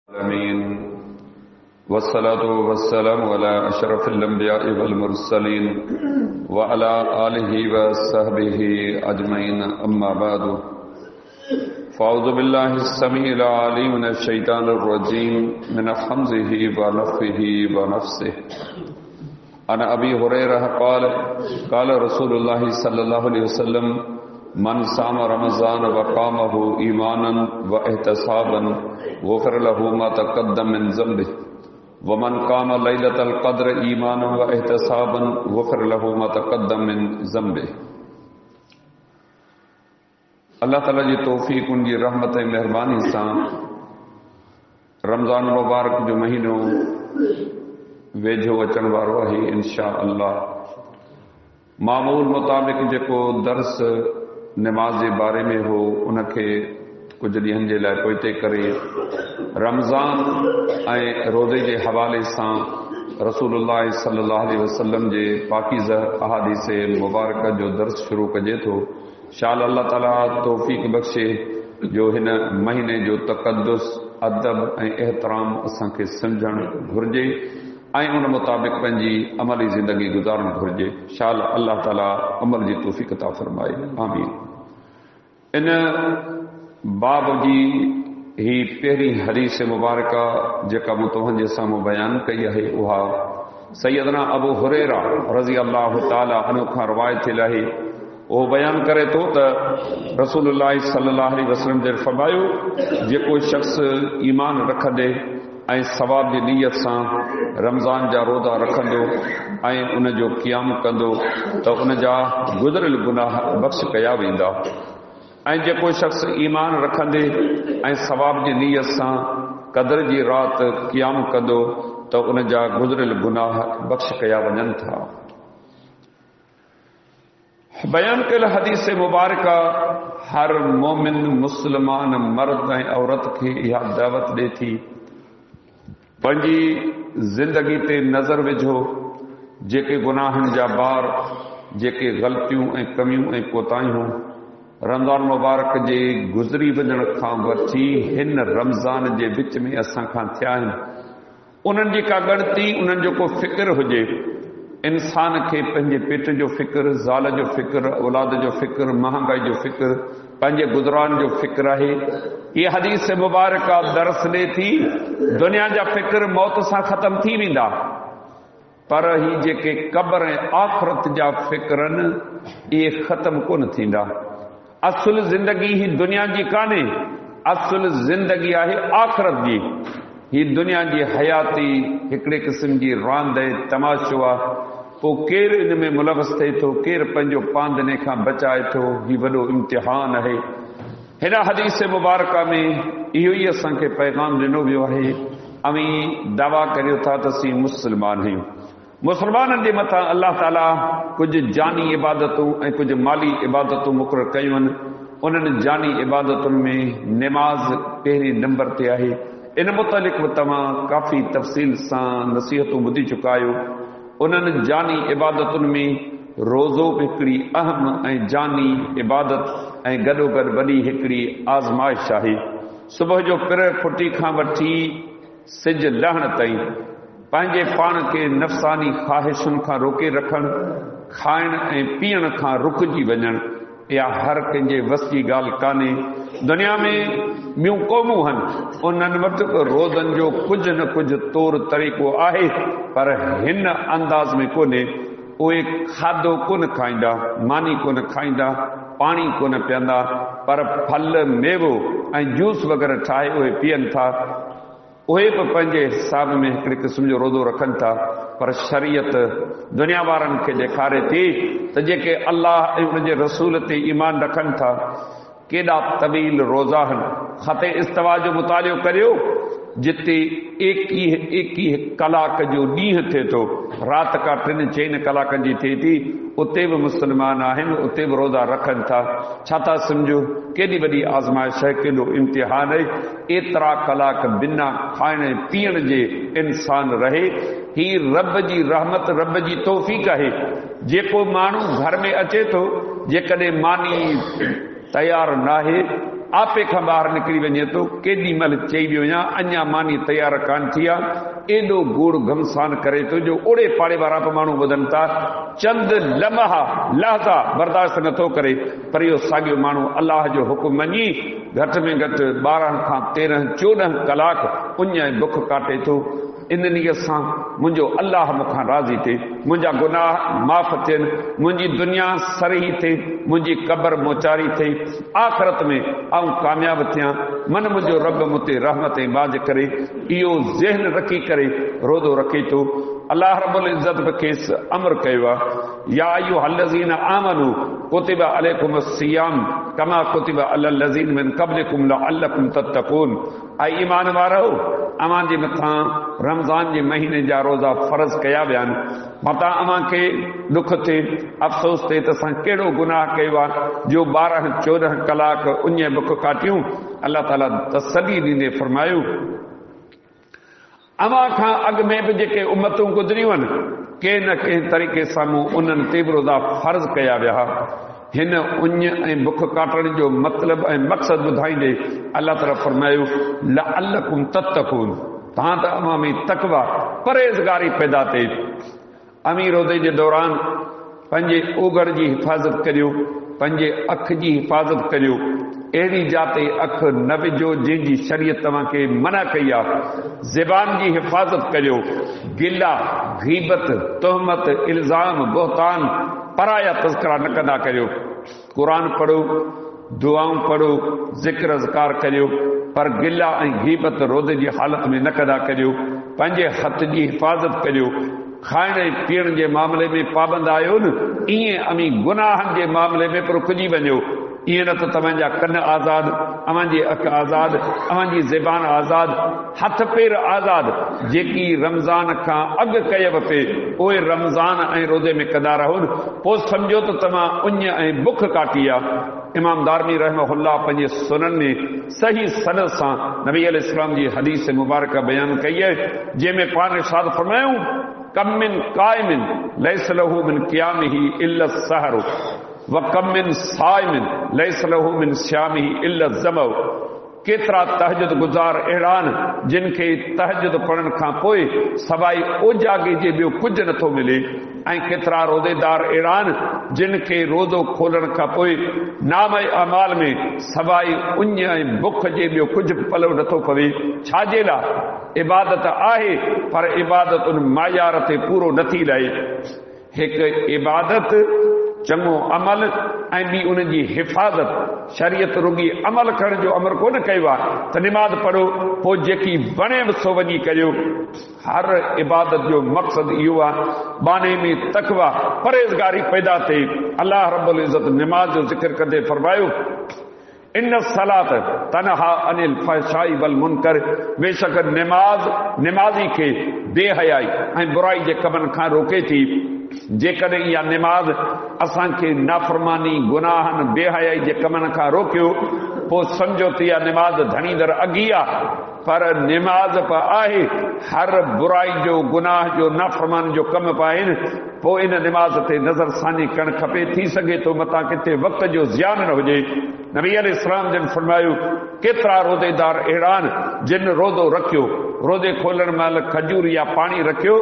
आमीन वस्सलातु वस्सलामु अला अशरफिल अंबिया'i वल मुरसलीन व अला आलिहि व सहबिहि अजमईन अम्मा बादु फ़अऊज़ु बिल्लाहिस समीइल अलीम मिनश शैतानिर रजीम मिन हम्ज़िहि व नफ़्ख़िहि व नफ़्सिहि अन अबी हुरैरा क़ाल रसूलुल्लाहि सल्लल्लाहु अलैहि वसल्लम मन साम रमज़ान व क़ामहु ईमानन व एहतिसाबन गुफ़िर लहु मा तक़द्दम मिन ज़ंबिहि व मन क़ाम लैलतल क़द्र ईमानन व एहतिसाबन गुफ़िर लहु मा तक़द्दम मिन ज़ंबिहि। अल्लाह ताला जी तौफ़ीक़ उनकी रहमत ऐं मेहरबानी सां रमज़ान मुबारक जो महीनो वेझो अचण वारो आहे। इंशा अल्लाह मामूल मुताबिक़ जेको दर्स नमाज जे बारे में हो उनखे कुछ ॾींहंनि जे लाइ पोइते करे रमज़ान ऐं रोज़े जे हवाले सां रसूलुल्लाह सल्लल्लाहु अलैहि वसल्लम जे पाकीज़ा अहादीस मुबारक जो दर्स शुरू कजे थो। शाल अल्लाह ताला तौफ़ीक़ बख़्शे जो हिन महीने जो तक़द्दुस अदब ऐं एहतराम असांखे सम्झणु घुरिजे ऐं उन मुताबिक़ पंहिंजी अमली ज़िंदगी गुज़ारणु घुरिजे। शाल अल्लाह ताला अमल जी तौफ़ीक़ अता फ़रमाए, आमीन। इन बाब जी ही पहिरीं हदीस मुबारक जेका मूं तव्हांजे साम्हूं बयानु कई आहे उहा सैयदना अबू हुरैरा रज़ी अल्लाह ताला अन्हु खां रवायत थियल आहे। उहो बयानु करे थो त रसूलुल्लाह सल्लल्लाहु अलैहि वसल्लम जे फरमायो जेको शख़्स ईमान रखंदे ऐं सवाब जी नीयत सां रमज़ान जा रोज़ा रखंदो ऐं उन जो क़ियाम कंदो त उन जा गुज़िरियल गुनाह बख़्श कया वेंदा। ऐं जेको शख़्स ईमान रखंदे ऐं सवाब जी नीयत सां क़द्र जी राति क़ियाम कंदो त उन जा गुज़िरियल गुनाह बख़्श कया वञनि था। बयान कयल हदीस मुबारक हर मोमिन मुस्लमान मर्द ऐं औरत खे इहा दावत ॾिए थी पंहिंजी ज़िंदगी ते नज़र विझो, जेके गुनाहनि जा बार, जेके ग़लतियूं ऐं कमियूं ऐं कोताहियूं रमज़ान मुबारक जे गुज़री वञण खां वठी हिन रमज़ान जे विच में असां खां थिया आहिनि, उन्हनि जी का ॻणती, उन्हनि जो को फ़िक्र हुजे। इंसान खे पंहिंजे पेट जो फ़िक्र, ज़ाल जो फ़िक्र, औलाद जो फ़िक्र, महांगाई जो फ़िक्र, पंहिंजे गुज़रान जो फ़िक्र आहे। हीअ हदीस मुबारक दर्स ॾिए थी दुनिया जा फ़िक्र मौत सां ख़तम थी वेंदा, पर ही जेके क़ब्र ऐं आख़िरत जा फ़िक्र आहिनि इहे ख़तम कोन थींदा। असुल ज़िंदगी ही दुनिया जी कान्हे, असुल ज़िंदगी आहे आख़िरत जी। ही दुनिया जी हयाती हिकिड़े क़िस्म जी रांदि ऐं तमाशो आहे। पोइ केरु इन में मुलवस थिए थो, केरु पंहिंजो पांदने खां बचाए थो, हीउ वॾो इम्तिहान आहे। हिन हदीस मुबारक में इहो ई असांखे पैगाम ॾिनो वियो आहे। अवी दावा करियो था त असीं मुस्लमान आहियूं। मुस्लमाननि जे मथां अल्लाह ताला कुझु जानी इबादतूं ऐं कुझु माली इबादतूं मुक़ररु कयूं आहिनि। उन्हनि जानी इबादतुनि में निमाज़ पहिरीं नंबर ते आहे। इन मुतलिक़ बि तव्हां काफ़ी तफ़सील सां नसीहतूं ॿुधी चुका आहियो। उन्हनि जानी इबादतुनि में रोज़ो बि हिकिड़ी अहम ऐं जानी इबादत ऐं गॾोगॾु वॾी हिकिड़ी आज़माइश आहे। सुबुह जो पिर फुटी खां वठी सिज लहण ताईं पंहिंजे पाण खे नफ़्सानी ख़्वाहिशुनि खां रोके रखणु, खाइण ऐं पीअण खां रुकिजी वञणु, इहा हर कंहिंजे वस जी ॻाल्हि कान्हे। दुनिया में ॿियूं क़ौमूं आहिनि, उन्हनि वटि रोज़नि जो कुझु न कुझु तौर तरीक़ो आहे, पर हिन अंदाज़ में कोन्हे। उहे खाधो कोन खाईंदा, मानी कोन खाईंदा, पाणी कोन पीअंदा, पर फल मेवो ऐं जूस वग़ैरह ठाहे उहे पीअनि था। उहे बि पंहिंजे हिसाब में हिकिड़े क़िस्म जो रोज़ो रखनि था, पर शरीयत दुनिया वारनि खे ॾेखारे थी त जेके अल्लाह ऐं उनजे रसूल ते ईमान रखनि था केॾा तवील रोज़ा आहिनि। ख़ते इस्तवा जो मुतालियो करियो, जिते एकवीह कलाक जो ॾींहुं थिए थो, राति का 3-4 कलाकनि जी थिए थी, उते बि मुस्लमान आहिनि, उते बि रोज़ा रखनि था। छा था सम्झो केॾी वॾी आज़माइश आहे, केॾो इम्तिहान आहे। एतिरा कलाक बिना खाइण पीअण जे इंसान रहे, ही रब जी रहमत, रब जी तौफ़ीक़ आहे। जेको माण्हू घर में अचे थो, जेकॾहिं मानी तयारु नाहे आपे खां ॿाहिरि निकिरी वञे थो केॾी महिल चई वियो या अञा मानी तयार कान थी आहे एॾो गोड़ घमसान करे थो जो ओड़े पाड़े वारा बि माण्हू ॿुधनि था चंद लम्हा लहज़ा बर्दाश्त नथो करे पर इहो साॻियो माण्हू अलाह जो हुकुम मञी घटि में घटि 12 खां 13 14 कलाक उञ ऐं बुख काटे थो इन नीअ सां मुंहिंजो अलाह मूंखां राज़ी थिए मुंहिंजा गुनाह माफ़ थियनि मुंहिंजी दुनिया सरी थिए मुंहिंजी क़बर मोचारी थिए आख़िरत में आऊं कामयाबु थियां मन मुंहिंजो रब मूंते रहमत ऐं बाज करे इहो ज़हन रखी करे रोज़ो रखे थो अल्लाह रब्बुल इज़्ज़त बि खेसि अमर कयो आहे या अय्युहल्लज़ीना आमनू कुतिबा अलैकुमुस सियाम कमा कुतिबा अलल लज़ीन मिन क़ब्लिकुम लअल्लकुम तत्तक़ून ऐं ईमान वारो अवां जे मथां रमज़ान जे महीने जा रोज़ा फ़र्ज़ कया विया आहिनि मतां अवां खे दुख थिए अफ़सोस थिए त असां कहिड़ो गुनाह कयो आहे जो 12-14 कलाक उञ बुख काटियूं अल्लाह ताला तसल्ली ॾींदे फरमायो अवां खां अॻु में बि जेके उम्मतूं गुज़रियूं आहिनि कंहिं न कंहिं तरीक़े सां मूं उन्हनि ते बि रोज़ा फ़र्ज़ कया विया हिन उञ ऐं बुख काटण जो मतिलबु ऐं मक़सदु ॿुधाईंदे अल्लाह ताला फरमायो लअल्लकुम तत्तक़ून तव्हां त अवां में तक़वा परहेज़गारी पैदा थिए अमी रोज़े जे दौरान पंहिंजे ओघड़ जी हिफ़ाज़त करियो पंहिंजे अख जी हिफ़ाज़त करियो अहिड़ी जाते अख न विझो जंहिंजी शरीयत तव्हांखे मना कई आहे ज़बान जी हिफ़ाज़त करियो गिला गीबत तोहमत इल्ज़ाम बोहतान पराया तज़किरा न कंदा करियो क़ुरान पढ़ो दुआऊं पढ़ो ज़िक्र अज़कार करियो पर गिला ऐं गीबत रोज़े जी हालत में न कंदा करियो पंहिंजे हथ जी हिफ़ाज़त करियो खाइण ऐं पीअण जे मामले में पाबंद आहियो न ईअं अमी गुनाहनि जे मामले में रुकिजी वञो ईअं न त तव्हांजा कन आज़ाद अवांजी अख आज़ाद अवांजी ज़बान आज़ाद हथ पेर आज़ाद जेकी रमज़ान खां अॻु कयव पे उहे रमज़ान ऐं रोज़े में कंदा रहो पोइ सम्झो त तव्हां उञ ऐं बुख काटी आहे इमाम दारमी रहमहुल्लाह पंहिंजे सुनन में सही सनद सां नबी अलैहिस्सलाम जी हदीस मुबारक बयान कई आहे जंहिंमें पाण इरशाद फरमायूं कम मिन क़ाइमिन लैस लहू मिन क़ियामिही इल्ला सहर व कम मिन साइमिन लैस लहू मिन सियामिही इल्ला ज़मअ केतिरा तहजुद गुज़ार अहिड़ा आहिनि जिन खे तहजुद पढ़ण खां पोइ सवाइ ओजागे जे ॿियो कुझु नथो मिले ऐं केतिरा रोज़ेदार अहिड़ा आहिनि जिन खे रोज़ो खोलण खां पोइ नाम अमाल में सवाइ उञ ऐं बुख जे ॿियो कुझु पलो नथो पवे छाजे लाइ इबादत आहे पर इबादत उन मायार ते पूरो नथी लहे हिकु इबादत चङो अमल ऐं ॿी उन जी हिफ़ाज़त शरीयत रुगी अमल करण जो अमर कोन कयो आहे त निमाज़ पढ़ो पोइ जेकी वणे बि सो वञी करियो हर इबादत जो मक़सदु इहो आहे बाने में तक़वा परहेज़गारी पैदा थिए अल्लाह रब्बुल इज़्ज़त निमाज़ जो ज़िक्र कंदे फरमायो इन सलात तनहा अनिल फहशाई वल मुनकर बेशक निमाज़ी खे बेहयाई ऐं बुराई जे कमनि खां रोके थी जेकॾहिं इहा निमाज़ असांखे नाफ़रमानी गुनाहनि बेहयाई जे कमनि खां रोकियो पोइ सम्झो त इहा निमाज़ धणीदड़ अॻी आहे पर निमाज़ बि आहे हर बुराई जो गुनाह जो नाफ़रमानी जो कम बि आहिनि पोइ इन निमाज़ ते नज़र सानी करणु खपे थी सघे थो मतां किथे वक़्त जो ज़ियान न हुजे नबी अलैहिस्सलाम जिन फरमायो केतिरा रोज़ेदार अहिड़ा आहिनि जिन रोज़ो रखियो रोज़े खोलण महिल खजूर या पाणी रखियो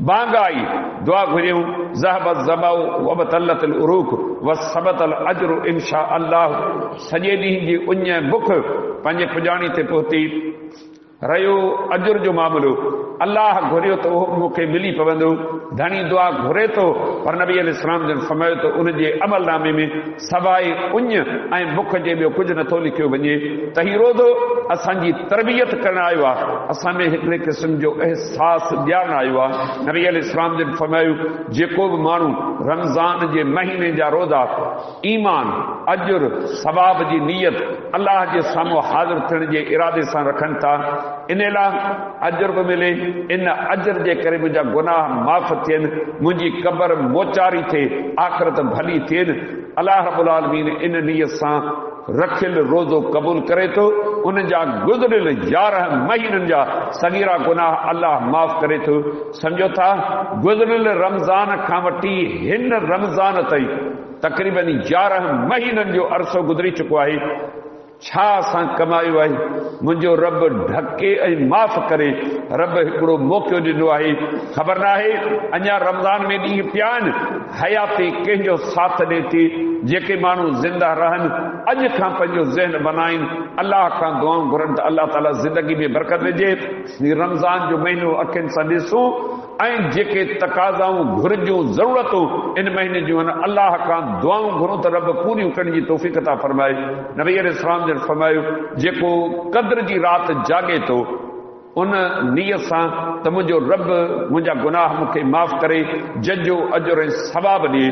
बांग आई दुआ घुरियूं ज़हबत ज़माउ वबतलतल उरूक वसबतल अजरु इंशा अल्लाह सॼे ॾींहं जी उञ बुख पंहिंजे पुॼाणी ते पहुती रहियो अजुर जो मामलो अल्लाह घुरियो त उहो मूंखे मिली पवंदो धणी दुआ घुरे थो पर नबी अलैहिस्सलाम जन फरमायो त उनजे अमलनामे में सवाइ उञ ऐं बुख जे ॿियो कुझु नथो लिखियो वञे त हीउ रोज़ो असांजी तरबियत करणु आयो आहे असां में हिकिड़े क़िस्म जो अहसास ॼाण आयो आहे नबी अलैहिस्सलाम जन फरमायो जेको बि माण्हू रमज़ान जे महीने जा रोज़ा ईमान अजुर सवाब जी नियत अल्लाह जे साम्हूं हाज़िर थियण जे इरादे सां रखनि था इन लाइ अजर बि मिले इन अजर जे करे मुंहिंजा गुनाह माफ़ थियनि मुंहिंजी क़बर मोचारी थिए आख़िरत भली थियनि अल्लाह रब्बुल आलमीन इन नियत सां रखियल रोज़ो क़बूल करे थो उन जा गुज़रियल 11 महीननि जा सगीरा गुनाह अल्लाह माफ़ करे थो सम्झो था गुज़रियल रमज़ान खां वठी हिन रमज़ान ताईं तक़रीबन 11 महीननि जो अरसो गुज़री चुको आहे छा असां कमायो आहे, मुंहिंजो रब ढके ऐं माफ़ करे। रब हिकिड़ो मौक़ो ॾिनो आहे, ख़बर न आहे अञा रमज़ान में ॾींहं पिया आहिनि, हयाती कंहिंजो साथ ॾिए थी। जेके माण्हू ज़िंदा रहनि, अॼु खां पंहिंजो ज़हन बनाइनि, अलाह खां दुआऊं घुरनि त अलाह ताला ज़िंदगी में बरकत विझे। रमज़ान जो महीनो अखियुनि सां ॾिसूं ऐं जेके तक़ाज़ाऊं घुरिजूं ज़रूरतूं इन महीने जूं आहिनि, अलाह खां दुआऊं घुरूं त रब पूरियूं करण जी तौफ़ीक़ अता फरमाए। नबी अलैहिस्सलाम जन फरमायो, जेको क़द्र जी राति जागे थो उन नियत सां त मुंहिंजो रब मुंहिंजा गुनाह मूंखे माफ़ करे, जंहिंजो अजुर ऐं सवाब ॾिए।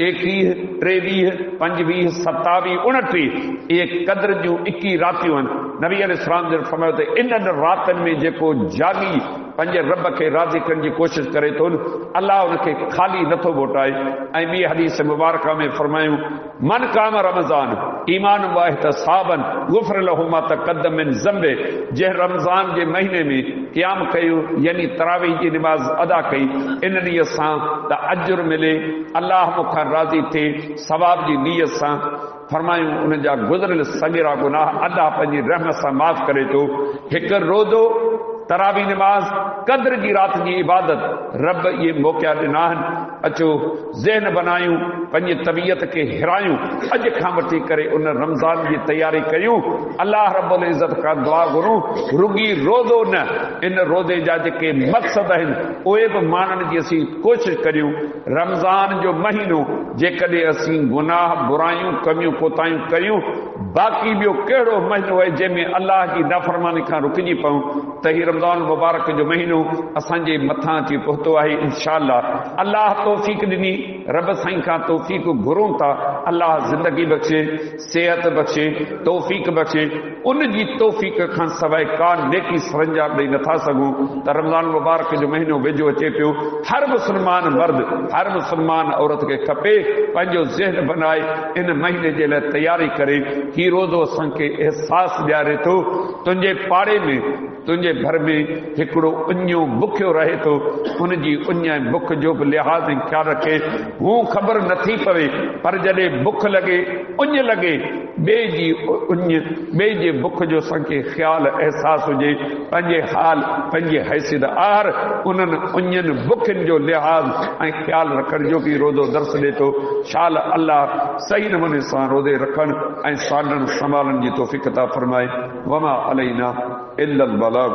21, 23, 25, 27, 29 इहे क़द्र जूं 21 रातियूं आहिनि। नबी अलैहिस्सलाम जन फरमायो त इन्हनि रातिनि में जेको जागी पंहिंजे रब खे राज़ी करण जी कोशिशि करे थो, अलाह उनखे ख़ाली नथो मोटाए। ऐं ॿी हदीस मुबारक में फरमायूं, मन काम रमज़ान ईमान वाहितसाबन गुफ़िर लहू मा तक़द्दम मिन ज़ंबे। जंहिं रमज़ान जे महीने में क़याम कयो, यानी तरावीह जी निमाज़ अदा कई, इन नियत सां त अजुर मिले, अलाह मूंखां राज़ी थिए, सवाब जी नियत सां। फरमायूं उन जा गुज़रियल सॻिरा गुनाह अलाह पंहिंजी रहमत सां माफ़ करे थो। हिकु रोज़ो, तरावी निमाज़, क़द्र जी राति जी इबादत, रब इहे मौक़ा ॾिना आहिनि। अचो ज़हन बनायूं, पंहिंजी तबियत खे हिरायूं, अॼु खां वठी करे उन रमज़ान जी तयारी कयूं। अल्लाह रब्बुल इज़्ज़त खां दुआ घुरूं, रुगी रोज़ो न, इन रोज़े जा जेके मक़सद आहिनि उहे बि मानण जी असीं कोशिशि करियूं। रमज़ान जो महीनो जेकॾहिं असीं गुनाह, बुरायूं, कमियूं, कोताहियूं कयूं, बाक़ी ॿियो कहिड़ो महीनो आहे जंहिंमें अल्लाह जी नाफ़रमानी खां रुकिजी पऊं, त हीउ रमज़ान मुबारक जो महीनो असांजे मथां अची पहुतो आहे। इंशाअल्लाह अल्लाह तौफ़ीक़ ॾिनी, रब साईं खां तौफ़ीक़ घुरूं था, अल्लाह ज़िंदगी बख़्शे, सिहत बख़्शे, तौफ़ीक़ बख़्शे। उन जी तौफ़ीक़ खां सवाइ का नेकी सरंजाम ॾेई नथा सघूं। त रमज़ान मुबारक जो महीनो वेझो अचे पियो, हर मुस्लमान मर्द, हर मुस्लमान औरत खे खपे पंहिंजो ज़हन बनाए इन महीने जे लाइ तयारी करे। ही रोज़ो असांखे अहसासु ॾियारे थो, तुंहिंजे पाड़े में, तुंहिंजे घर में हिकिड़ो उञो बुखियो रहे थो, उनजी उञ ऐं बुख जो बि लिहाज़ ऐं ख़्यालु रखे। हू ख़बर नथी पवे, पर जॾहिं बुख लॻे, उञ लॻे, ॿिए जी उञ, ॿिए जे बुख जो असांखे ख़्यालु अहसासु हुजे, पंहिंजे हाल, पंहिंजी हैसियत आर उन्हनि उञनि बुखियुनि जो लिहाज़ ऐं ख़्यालु रखण जो बि रोज़ो दर्स ॾिए थो। शाल अल्लाह सही नमूने सां रोज़े रखण ऐं सालण संभालण जी तौफ़ीक़ अता फरमाए। वमा अलैना इल्लल बलाग।